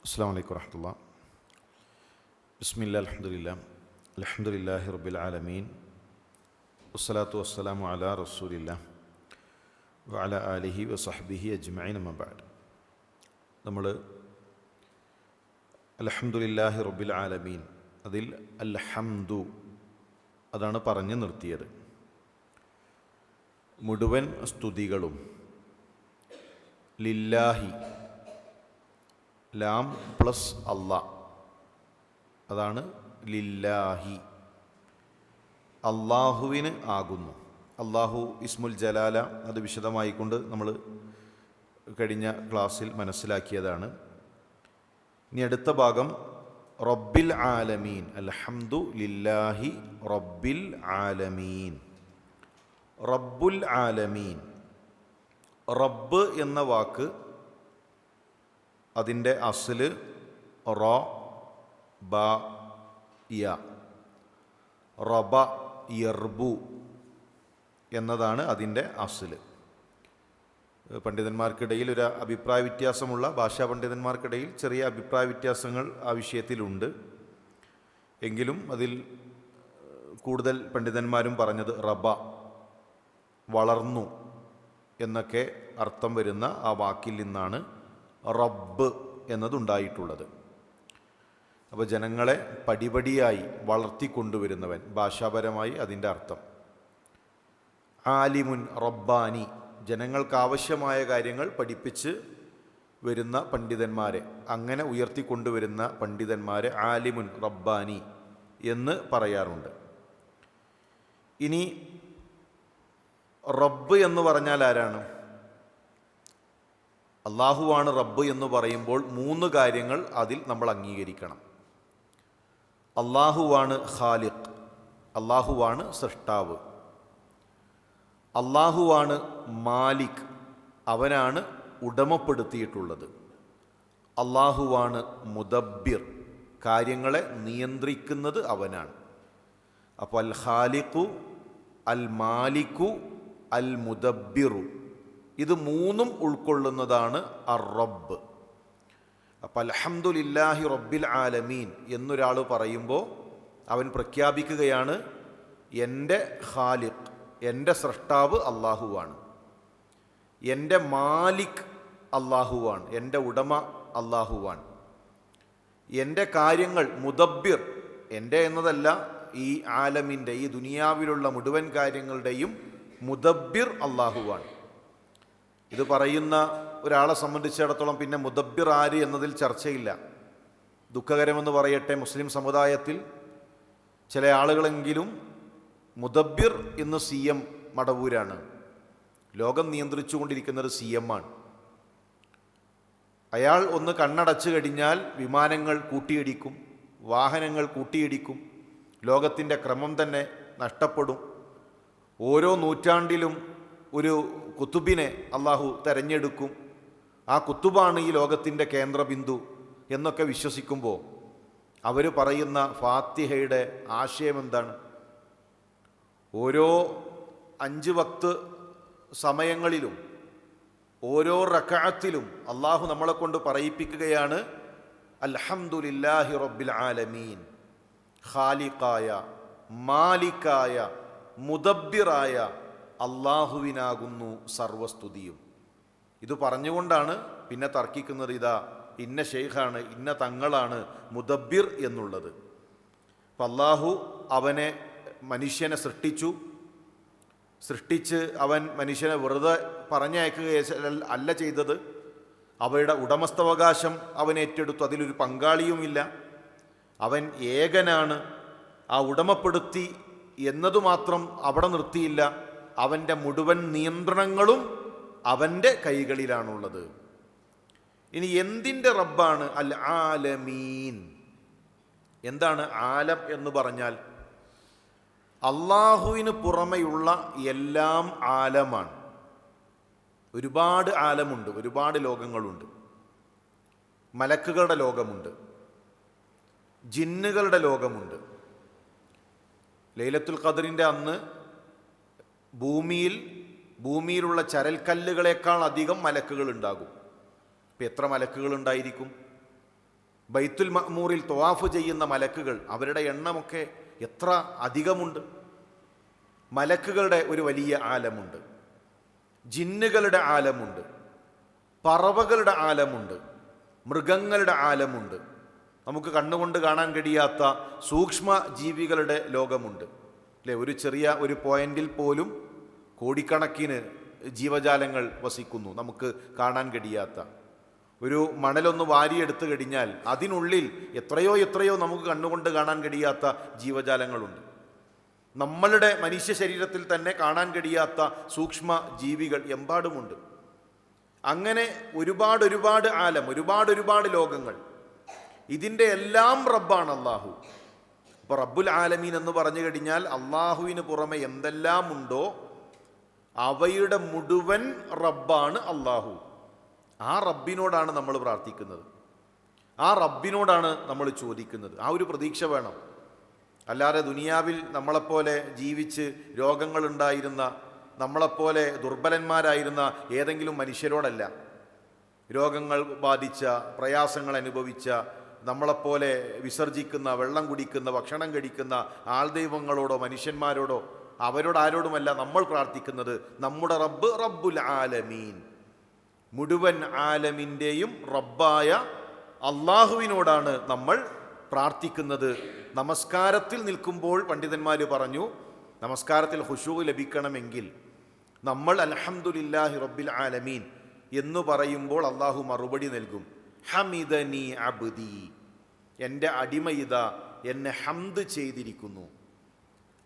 അസ്സലാമു അലൈക്കും വറഹ്മത്തുള്ളാഹി. ബിസ്മില്ലാഹിൽ അൽഹംദുലില്ലാഹി റബ്ബിൽ ആലമീൻ വസ്സലാത്തു വസ്സലാമു അലാ റസൂലില്ലാഹ് വഅലാ ആലിഹി വസഹ്ബിഹി അജ്മഈൻ. അമ്മാ ബഅദ്. നമ്മൾ അൽഹംദുലില്ലാഹി റബ്ബിൽ ആലമീൻ, അതിൽ അൽഹംദു അതാണ് പറഞ്ഞു നിർത്തിയത്. മുഴുവൻ സ്തുതികളും ലില്ലാഹി, ലാം പ്ലസ് അല്ലാ, അതാണ് ലില്ലാഹി, അള്ളാഹുവിന് ആകുന്നു. അള്ളാഹു ഇസ്മുൽ ജലാല, അത് വിശദമായിക്കൊണ്ട് നമ്മൾ കഴിഞ്ഞ ക്ലാസ്സിൽ മനസ്സിലാക്കിയതാണ്. ഇനി അടുത്ത ഭാഗം റബ്ബിൽ ആലമീൻ, അൽഹംദു ലില്ലാഹി റബ്ബിൽ ആലമീൻ. റബ്ബുൽ ആലമീൻ, റബ്ബ് എന്ന വാക്ക് അതിൻ്റെ അസ്ല് റ ബ യ, റബ യർബു എന്നതാണ് അതിൻ്റെ അസ്ല്. പണ്ഡിതന്മാർക്കിടയിൽ ഒരു അഭിപ്രായ വ്യത്യാസമുള്ള, ഭാഷാ പണ്ഡിതന്മാർക്കിടയിൽ ചെറിയ അഭിപ്രായ വ്യത്യാസങ്ങൾ ആ വിഷയത്തിലുണ്ട്. എങ്കിലും അതിൽ കൂടുതൽ പണ്ഡിതന്മാരും പറഞ്ഞത് റബ, വളർന്നു എന്നൊക്കെ അർത്ഥം വരുന്ന ആ വാക്കിൽ നിന്നാണ് റബ്ബ് എന്നതുണ്ടായിട്ടുള്ളത്. അപ്പോൾ ജനങ്ങളെ പടിപടിയായി വളർത്തിക്കൊണ്ടുവരുന്നവൻ, ഭാഷാപരമായി അതിൻ്റെ അർത്ഥം. ആലിമുൻ റബ്ബാനി, ജനങ്ങൾക്കാവശ്യമായ കാര്യങ്ങൾ പഠിപ്പിച്ച് വരുന്ന പണ്ഡിതന്മാരെ, അങ്ങനെ ഉയർത്തിക്കൊണ്ടുവരുന്ന പണ്ഡിതന്മാരെ ആലിമുൻ റബ്ബാനി എന്ന് പറയാറുണ്ട്. ഇനി റബ്ബ് എന്ന് പറഞ്ഞാൽ ആരാണ്? അള്ളാഹുവാണ് റബ്ബ് എന്ന് പറയുമ്പോൾ മൂന്ന് കാര്യങ്ങൾ അതിൽ നമ്മൾ അംഗീകരിക്കണം. അള്ളാഹുവാണ് ഖാലിഖ്, അള്ളാഹുവാണ് സൃഷ്ടാവ്. അള്ളാഹുവാണ് മാലിക്, അവനാണ് ഉടമപ്പെടുത്തിയിട്ടുള്ളത്. അള്ളാഹുവാണ് മുദബ്ബിർ, കാര്യങ്ങളെ നിയന്ത്രിക്കുന്നത് അവനാണ്. അപ്പോൾ അൽ ഖാലിഖു, അൽ മാലിക്കു, അൽ മുദബ്ബിറു, ഇത് മൂന്നും ഉൾക്കൊള്ളുന്നതാണ് അർ റബ്ബ്. അപ്പം അൽഹംദുലില്ലാഹി റബ്ബിൽ ആലമീൻ എന്നൊരാൾ പറയുമ്പോൾ അവൻ പ്രഖ്യാപിക്കുകയാണ്, എൻ്റെ ഖാലിഖ്, എൻ്റെ സൃഷ്ടാവ് അള്ളാഹുവാണ്, എൻ്റെ മാലിക് അള്ളാഹുവാണ്, എൻ്റെ ഉടമ അള്ളാഹുവാണ്, എൻ്റെ കാര്യങ്ങൾ മുദബ്ബിർ, എൻ്റെ എന്നതല്ല, ഈ ആലമിൻ്റെ, ഈ ദുനിയാവിലുള്ള മുഴുവൻ കാര്യങ്ങളുടെയും മുദബ്ബിർ അള്ളാഹുവാണ്. ഇത് പറയുന്ന ഒരാളെ സംബന്ധിച്ചിടത്തോളം പിന്നെ മുദബ്ബിർ ആര് എന്നതിൽ ചർച്ചയില്ല. ദുഃഖകരമെന്ന് പറയട്ടെ, മുസ്ലിം സമുദായത്തിൽ ചില ആളുകളെങ്കിലും മുദബ്ബിർ ഇന്ന് CM മടവൂരാണ്. ലോകം നിയന്ത്രിച്ചു കൊണ്ടിരിക്കുന്നത് CM ആണ്. അയാൾ ഒന്ന് കണ്ണടച്ചു കഴിഞ്ഞാൽ വിമാനങ്ങൾ കൂട്ടിയിടിക്കും, വാഹനങ്ങൾ കൂട്ടിയിടിക്കും, ലോകത്തിൻ്റെ ക്രമം തന്നെ നഷ്ടപ്പെടും. ഓരോ നൂറ്റാണ്ടിലും ഒരു കുത്തുബിനെ അള്ളാഹു തെരഞ്ഞെടുക്കും, ആ കുത്തുബാണ് ഈ ലോകത്തിൻ്റെ കേന്ദ്രബിന്ദു എന്നൊക്കെ വിശ്വസിക്കുമ്പോൾ അവർ പറയുന്ന ഫാത്തിഹയുടെ ആശയം എന്താണ്? ഓരോ 5 വക്ത് സമയങ്ങളിലും ഓരോ റക്അത്തിലും അള്ളാഹു നമ്മളെ കൊണ്ട് പറയിപ്പിക്കുകയാണ്, അൽഹംദുലില്ലാഹി റബ്ബിൽ ആലമീൻ, ഖാലിഖായ, മാലിക്കായ, മുദബ്ബിറായ അള്ളാഹുവിനാകുന്നു സർവസ്തുതിയും. ഇത് പറഞ്ഞുകൊണ്ടാണ് പിന്നെ തർക്കിക്കുന്നത്, ഇതാ ഇന്ന ഷെയ്ഖാണ്, ഇന്ന തങ്ങളാണ് മുദബ്ബിർ എന്നുള്ളത്. അപ്പം അള്ളാഹു അവനെ, മനുഷ്യനെ സൃഷ്ടിച്ച് അവൻ മനുഷ്യനെ വെറുതെ പറഞ്ഞയക്കുകയല്ല ചെയ്തത്. അവയുടെ ഉടമസ്ഥാവകാശം അവൻ ഏറ്റെടുത്തു, അതിലൊരു പങ്കാളിയുമില്ല. അവൻ ഏകനാണ്. ആ ഉടമപ്പെടുത്തി എന്നതുമാത്രം അവിടെ നിർത്തിയില്ല, അവൻ്റെ മുഴുവൻ നിയന്ത്രണങ്ങളും അവൻ്റെ കൈകളിലാണുള്ളത്. ഇനി എന്തിൻ്റെ റബ്ബാണ് അൽ ആലമീൻ? എന്താണ് ആലം എന്ന് പറഞ്ഞാൽ? അള്ളാഹുവിന് പുറമെയുള്ള എല്ലാം ആലമാണ്. ഒരുപാട് ആലമുണ്ട്, ഒരുപാട് ലോകങ്ങളുണ്ട്. മലക്കുകളുടെ ലോകമുണ്ട്, ജിന്നുകളുടെ ലോകമുണ്ട്. ലൈലത്തുൽ ഖദ്റിൻ്റെ അന്ന് ഭൂമിയിലുള്ള ചരൽക്കല്ലുകളെക്കാൾ അധികം മലക്കുകൾ ഉണ്ടാകും. ഇപ്പം എത്ര മലക്കുകൾ ഉണ്ടായിരിക്കും? ബൈത്തുൽ മഅ്മൂറിൽ തവാഫ് ചെയ്യുന്ന മലക്കുകൾ, അവരുടെ എണ്ണമൊക്കെ എത്ര അധികമുണ്ട്. മലക്കുകളുടെ ഒരു വലിയ ആലമുണ്ട്, ജിന്നുകളുടെ ആലമുണ്ട്, പറവകളുടെ ആലമുണ്ട്, മൃഗങ്ങളുടെ ആലമുണ്ട്, നമുക്ക് കണ്ണുകൊണ്ട് കാണാൻ കഴിയാത്ത സൂക്ഷ്മ ജീവികളുടെ ലോകമുണ്ട് അല്ലേ. ഒരു ചെറിയ ഒരു പോയിന്റിൽ പോലും കോടിക്കണക്കിന് ജീവജാലങ്ങൾ വസിക്കുന്നു, നമുക്ക് കാണാൻ കഴിയാത്ത. ഒരു മണലൊന്ന് വാരിയെടുത്തു കഴിഞ്ഞാൽ അതിനുള്ളിൽ എത്രയോ എത്രയോ നമുക്ക് കണ്ണുകൊണ്ട് കാണാൻ കഴിയാത്ത ജീവജാലങ്ങളുണ്ട്. നമ്മളുടെ മനുഷ്യ ശരീരത്തിൽ തന്നെ കാണാൻ കഴിയാത്ത സൂക്ഷ്മ ജീവികൾ എമ്പാടുമുണ്ട്. അങ്ങനെ ഒരുപാട് ആലം, ഒരുപാട് ലോകങ്ങൾ. ഇതിൻ്റെ എല്ലാം റബ്ബാണ് അള്ളാഹു. അപ്പോൾ റബ്ബുൽ ആലമീൻ എന്ന് പറഞ്ഞു കഴിഞ്ഞാൽ അള്ളാഹുവിന് പുറമെ എന്തെല്ലാം ഉണ്ടോ അവയുടെ മുഴുവൻ റബ്ബാണ് അള്ളാഹു. ആ റബ്ബിനോടാണ് നമ്മൾ പ്രാർത്ഥിക്കുന്നത്, ആ റബ്ബിനോടാണ് നമ്മൾ ചോദിക്കുന്നത്. ആ ഒരു പ്രതീക്ഷ വേണം. അല്ലാതെ ദുനിയാവിൽ നമ്മളെപ്പോലെ ജീവിച്ച് രോഗങ്ങളുണ്ടായിരുന്ന, നമ്മളെപ്പോലെ ദുർബലന്മാരായിരുന്ന ഏതെങ്കിലും മനുഷ്യരോടല്ല. രോഗങ്ങൾ ബാധിച്ച, പ്രയാസങ്ങൾ അനുഭവിച്ച, നമ്മളെപ്പോലെ വിസർജിക്കുന്ന, വെള്ളം കുടിക്കുന്ന, ഭക്ഷണം കഴിക്കുന്ന ആൾദൈവങ്ങളോടോ മനുഷ്യന്മാരോടോ അവരോടാരോടുമല്ല നമ്മൾ പ്രാർത്ഥിക്കുന്നത്. നമ്മുടെ റബ്ബ് റബ്ബുൽ ആലമീൻ, മുഴുവൻ ആലമിൻ്റെയും റബ്ബായ അള്ളാഹുവിനോടാണ് നമ്മൾ പ്രാർത്ഥിക്കുന്നത്. നമസ്കാരത്തിൽ നിൽക്കുമ്പോൾ പണ്ഡിതന്മാർ പറഞ്ഞു, നമസ്കാരത്തിൽ ഖുശൂ ലഭിക്കണമെങ്കിൽ നമ്മൾ അൽഹംദുലില്ലാഹി റബ്ബിൽ ആലമീൻ എന്ന് പറയുമ്പോൾ അള്ളാഹു മറുപടി നൽകും. ഹമിദനി അബ്ദി, എൻ്റെ അടിമയിതാ എന്നെ ഹംദ് ചെയ്തിരിക്കുന്നു.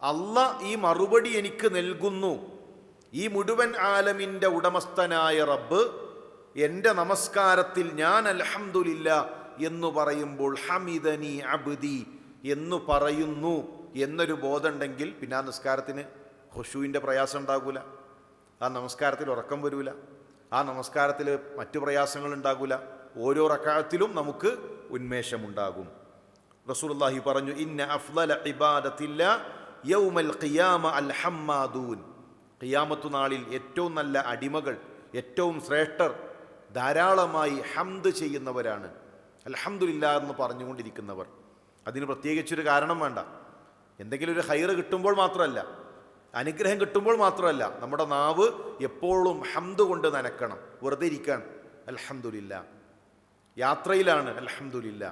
അള്ളാഹ് ഈ മറുപടി എനിക്ക് നൽകുന്നു. ഈ മുഴുവൻ ആലമിൻ്റെ ഉടമസ്ഥനായ റബ്ബ് എൻ്റെ നമസ്കാരത്തിൽ ഞാൻ അൽഹംദുലില്ലാ എന്ന് പറയുമ്പോൾ ഹമിദനി അബ്ദി എന്ന് പറയുന്നു എന്നൊരു ബോധമുണ്ടെങ്കിൽ പിന്നെ ആ നിസ്കാരത്തിന് ഖുശൂവിൻ്റെ പ്രയാസം ഉണ്ടാകൂല, ആ നമസ്കാരത്തിൽ ഉറക്കം വരൂല, ആ നമസ്കാരത്തിൽ മറ്റു പ്രയാസങ്ങൾ ഉണ്ടാകൂല. ഓരോ റക്അത്തിലും നമുക്ക് ഉന്മേഷമുണ്ടാകും. റസൂലുള്ളാഹി പറഞ്ഞു, ഇന്ന അഫ്ളല ഇബാദത്തില്ലാ യൗമൽ ഖിയാമ അൽ ഹമ്മാദൂൻ. ഖിയാമത്തു നാളിൽ ഏറ്റവും നല്ല അടിമകൾ, ഏറ്റവും ശ്രേഷ്ഠർ ധാരാളമായി ഹംദ് ചെയ്യുന്നവരാണ്, അൽഹംദുലില്ലാ എന്ന് പറഞ്ഞുകൊണ്ടിരിക്കുന്നവർ. അതിന് പ്രത്യേകിച്ചൊരു കാരണം വേണ്ട. എന്തെങ്കിലും ഒരു ഹൈറ് കിട്ടുമ്പോൾ മാത്രമല്ല, അനുഗ്രഹം കിട്ടുമ്പോൾ മാത്രമല്ല, നമ്മുടെ നാവ് എപ്പോഴും ഹംദ് കൊണ്ട് നനക്കണം. വെറുതെ ഇരിക്കാൻ അൽഹംദുലില്ലാ, യാത്രയിലാണ് അൽഹംദുലില്ലാ.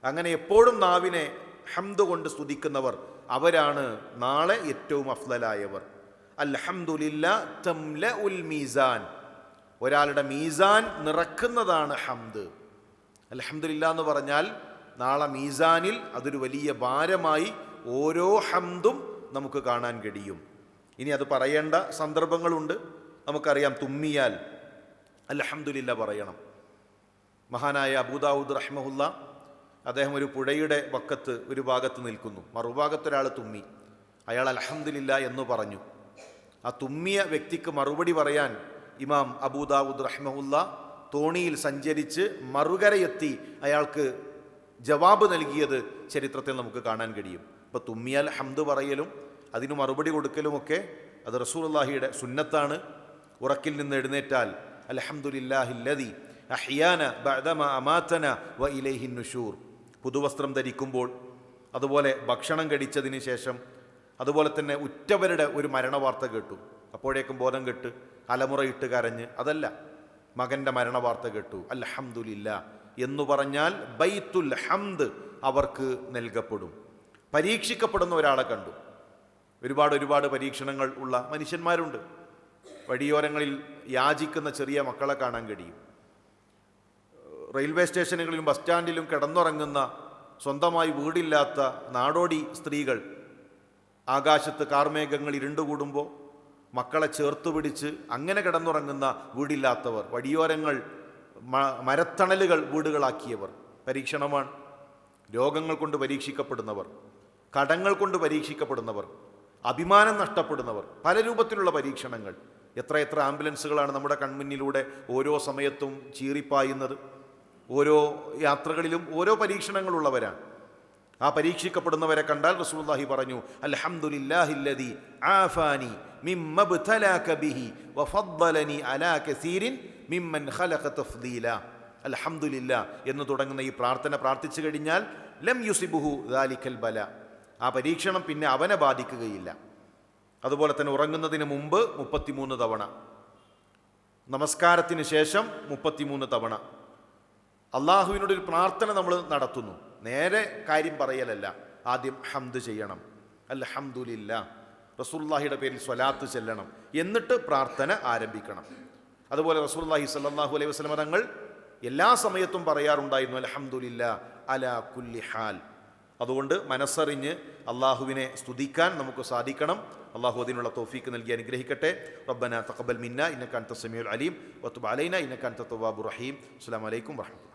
അങ്ങനെ എപ്പോഴും നാവിനെ ഹംദ് കൊണ്ട് സ്തുതിക്കുന്നവർ അവരാണ് നാളെ ഏറ്റവും അഫ്ളലായവർ. അൽഹംദുലില്ലാ തംലഉൽ മീസാൻ, ഒരാളുടെ മീസാൻ നിറക്കുന്നതാണ് ഹംദ്. അൽഹംദുലില്ലാ എന്ന് പറഞ്ഞാൽ നാളെ മീസാനിൽ അതൊരു വലിയ ഭാരമായി ഓരോ ഹംദും നമുക്ക് കാണാൻ കഴിയും. ഇനി അത് പറയേണ്ട സന്ദർഭങ്ങളുണ്ട്. നമുക്കറിയാം, തുമ്മിയാൽ അൽഹംദുലില്ലാ പറയണം. മഹാനായ അബൂദാവൂദ് റഹ്മഹുല്ല, അദ്ദേഹം ഒരു പുഴയുടെ വക്കത്ത് ഒരു ഭാഗത്ത് നിൽക്കുന്നു, മറുഭാഗത്തൊരാൾ തുമ്മി, അയാൾ അൽഹംദുലില്ലാ എന്ന് പറഞ്ഞു. ആ തുമ്മിയ വ്യക്തിക്ക് മറുപടി പറയാൻ ഇമാം അബൂദാവൂദ് റഹ്മഹുല്ല തോണിയിൽ സഞ്ചരിച്ച് മറുകരയെത്തി അയാൾക്ക് ജവാബ് നൽകിയത് ചരിത്രത്തിൽ നമുക്ക് കാണാൻ കഴിയും. ഇപ്പോൾ തുമ്മിയാൽ ഹംദ് പറയലും അതിന് മറുപടി കൊടുക്കലുമൊക്കെ അത് റസൂലുള്ളാഹിയുടെ സുന്നത്താണ്. ഉറക്കിൽ നിന്ന് എഴുന്നേറ്റാൽ അൽഹംദുലില്ലാഹില്ലദി അഹ്യാന ബഅദമ അമാതന വ ഇലൈഹിൻ നുശൂർ, പുതുവസ്ത്രം ധരിക്കുമ്പോൾ, അതുപോലെ ഭക്ഷണം കഴിച്ചതിന് ശേഷം, അതുപോലെ തന്നെ ഉറ്റവരുടെ ഒരു മരണവാർത്ത കേട്ടു, അപ്പോഴേക്കും ബോധം കെട്ട് അലമുറയിട്ട് കരഞ്ഞ്, അതല്ല, മകൻ്റെ മരണവാർത്ത കേട്ടു, അൽഹംദുലില്ലാ എന്നു പറഞ്ഞാൽ ബൈത്തുൽ ഹംദ് അവർക്ക് നൽകപ്പെടും. പരീക്ഷിക്കപ്പെടുന്ന ഒരാളെ കണ്ടു. ഒരുപാട് പരീക്ഷണങ്ങൾ ഉള്ള മനുഷ്യന്മാരുണ്ട്. വഴിയോരങ്ങളിൽ യാചിക്കുന്ന ചെറിയ മക്കളെ കാണാൻ കഴിയും. റെയിൽവേ സ്റ്റേഷനുകളിലും ബസ് സ്റ്റാൻഡിലും കിടന്നുറങ്ങുന്ന, സ്വന്തമായി വീടില്ലാത്ത നാടോടി സ്ത്രീകൾ, ആകാശത്ത് കാർമേഘങ്ങൾ ഇരുണ്ടുകൂടുമ്പോൾ മക്കളെ ചേർത്ത് പിടിച്ച് അങ്ങനെ കിടന്നുറങ്ങുന്ന വീടില്ലാത്തവർ, വഴിയോരങ്ങൾ മരത്തണലുകൾ വീടുകളാക്കിയവർ. പരീക്ഷണമാണ്. രോഗങ്ങൾ കൊണ്ട് പരീക്ഷിക്കപ്പെടുന്നവർ, കടങ്ങൾ കൊണ്ട് പരീക്ഷിക്കപ്പെടുന്നവർ, അഭിമാനം നഷ്ടപ്പെടുന്നവർ, പല രൂപത്തിലുള്ള പരീക്ഷണങ്ങൾ. എത്ര ആംബുലൻസുകളാണ് നമ്മുടെ കൺമുന്നിലൂടെ ഓരോ സമയത്തും ചീറിപ്പായുന്നത്. ഓരോ യാത്രകളിലും ഓരോ പരീക്ഷണങ്ങളുള്ളവരാണ്. ആ പരീക്ഷിക്കപ്പെടുന്നവരെ കണ്ടാൽ റസൂലുള്ളാഹി പറഞ്ഞു, അൽഹംദുലില്ലാഹില്ലദി ആഫാനി മിമ്മബ്തലാക ബിഹി വഫദ്ദലനി അലാ കസീരിൻ മിമ്മൻ ഖലഖ തഫ്ദീല. അൽഹംദുലില്ല എന്ന് തുടങ്ങുന്ന ഈ പ്രാർത്ഥന പ്രാർത്ഥിച്ചു കഴിഞ്ഞാൽ ലം യുസിബുഹു ദാലിക്കൽ ബല, ആ പരീക്ഷണം പിന്നെ അവനെ ബാധിക്കുകയില്ല. അതുപോലെ തന്നെ ഉറങ്ങുന്നതിന് മുമ്പ് 33 തവണ, നമസ്കാരത്തിന് ശേഷം 33 തവണ അള്ളാഹുവിനോടൊരു പ്രാർത്ഥന നമ്മൾ നടത്തുന്നു. നേരെ കാര്യം പറയലല്ല, ആദ്യം ഹംദ് ചെയ്യണം, അൽഹംദുലില്ല, റസൂലുള്ളാഹിയുടെ പേരിൽ സ്വലാത്ത് ചെല്ലണം, എന്നിട്ട് പ്രാർത്ഥന ആരംഭിക്കണം. അതുപോലെ റസൂലുള്ളാഹി സ്വല്ലല്ലാഹു അലൈഹി വസല്ലം തങ്ങൾ എല്ലാ സമയത്തും പറയാറുണ്ടായിരുന്നു അൽഹംദുലില്ല അലാ കുല്ലി ഹാൽ. അതുകൊണ്ട് മനസ്സറിഞ്ഞ് അള്ളാഹുവിനെ സ്തുതിക്കാൻ നമുക്ക് സാധിക്കണം. അള്ളാഹു അതിനുള്ള തൗഫീക്ക് നൽകി അനുഗ്രഹിക്കട്ടെ. റബ്ബന തഖബ്ബൽ മിന്ന ഇന്നക അൻത സമീഉൽ അലീം വതുബ് അലൈനാ ഇന്നക അൻത തവ്വാബുർ റഹീം. അസ്സലാമു അലൈക്കും വറഹ്മത്തുള്ളാഹി.